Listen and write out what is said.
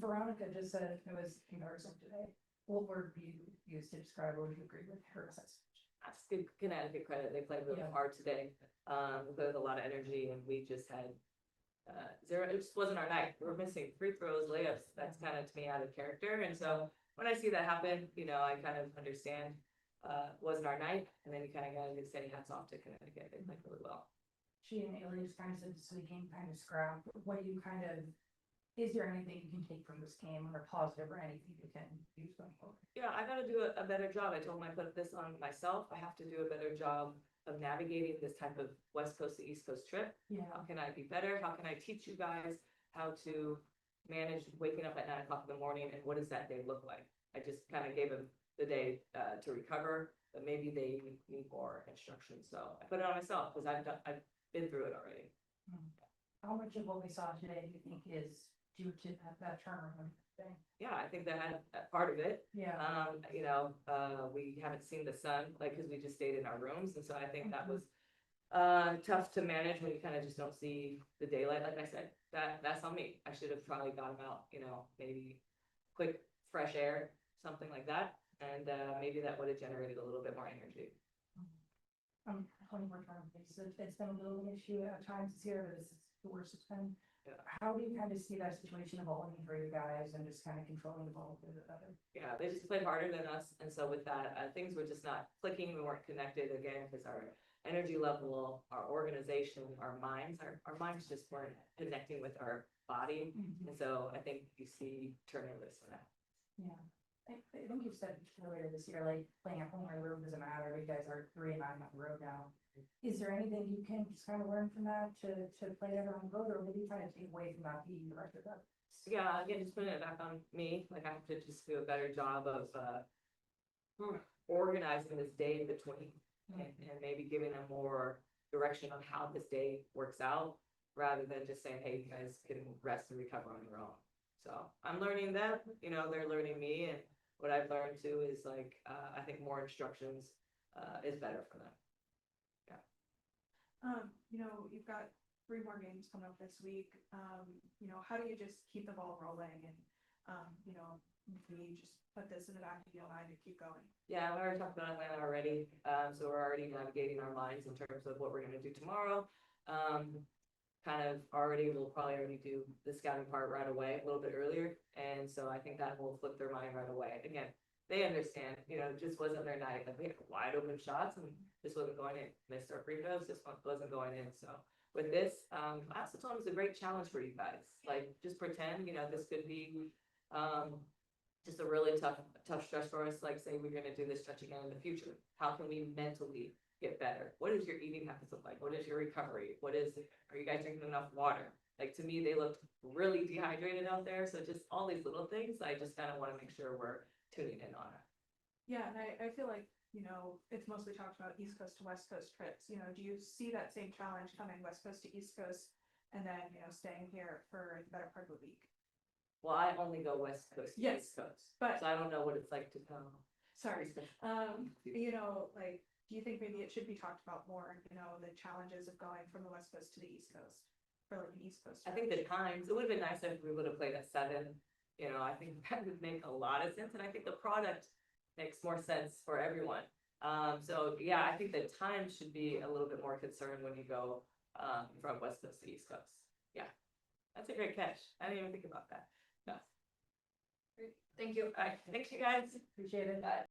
Veronica just said it was embarrassing today. What word do you use to describe or would you agree with her assessment? That's good Connecticut credit. They played really hard today. We played with a lot of energy, and we just had zero. It just wasn't our night. We were missing free throws, layups. That's kind of to me out of character. And so when I see that happen, I kind of understand. Wasn't our night, and then you kind of got to say hats off to Connecticut. They played really well. She and Ailey just kind of said this weekend kind of scrap. What do you kind of, is there anything you can take from this game or positive or anything you can use going forward? Yeah, I got to do a better job. I told them I put this on myself. I have to do a better job of navigating this type of West Coast to East Coast trip. Yeah. How can I be better? How can I teach you guys how to manage waking up at 9 o'clock in the morning, and what does that day look like? I just kind of gave them the day to recover, but maybe they need more instruction. So I put it on myself because I've been through it already. How much of what we saw today do you think is due to that turnaround thing? Yeah, I think that had part of it. Yeah. We haven't seen the sun, because we just stayed in our rooms, and so I think that was tough to manage when you kind of just don't see the daylight. Like I said, that's on me. I should have probably got them out, maybe quick fresh air, something like that, and maybe that would have generated a little bit more energy. 20 more times. It's been a little issue at times this year, but this is the worst it's been. Yeah. How do you kind of see that situation evolving for you guys and just kind of controlling the ball a bit better? Yeah, they just played harder than us, and so with that, things were just not clicking. We weren't connected again because our energy level, our organization, our minds just weren't connecting with our body, and so I think you see turnovers for that. Yeah. I think you said earlier this year, like playing at home or road doesn't matter. You guys are 3-9 on the road now. Is there anything you can just kind of learn from that to play better on the road, or maybe try to take away from that being the rest of that? Yeah, again, just putting it back on me. Like I have to just do a better job of organizing this day in between, and maybe giving them more direction on how this day works out, rather than just saying, hey, you guys can rest and recover on your own. So I'm learning them, they're learning me, and what I've learned too is I think more instructions is better for them. Yeah. You've got 3 more games coming up this week. How do you just keep the ball rolling and, we just put this in the back of your mind and keep going? Yeah, we already talked about Atlanta already. So we're already navigating our minds in terms of what we're going to do tomorrow. We'll probably already do the scouting part right away, a little bit earlier. And so I think that will flip their mind right away. Again, they understand, it just wasn't their night. Like we had wide open shots and this wasn't going in. Missed our free throws, this one wasn't going in. So with this, I also told them it's a great challenge for you guys. Like just pretend, this could be just a really tough stretch for us. Like say we're gonna do this stretch again in the future. How can we mentally get better? What does your eating habits look like? What is your recovery? Are you guys drinking enough water? Like to me, they looked really dehydrated out there. So just all these little things, I just kind of want to make sure we're tuning in on it. Yeah, and I feel like, it's mostly talked about East Coast to West Coast trips. Do you see that same challenge coming West Coast to East Coast and then, staying here for the better part of the week? Well, I only go West Coast to Yes, East Coast, but so I don't know what it's like to come. sorry. Do you think maybe it should be talked about more, the challenges of going from the West Coast to the East Coast for like an East Coast I trip? think the times, it would have been nice if we would have played at 7. I think that would make a lot of sense. And I think the product makes more sense for everyone. So yeah, I think the time should be a little bit more concerned when you go from West Coast to East Coast. Yeah, that's a great catch. I didn't even think about that. Yeah. Great. Thank you. All right, thanks you guys. Appreciate it. Bye.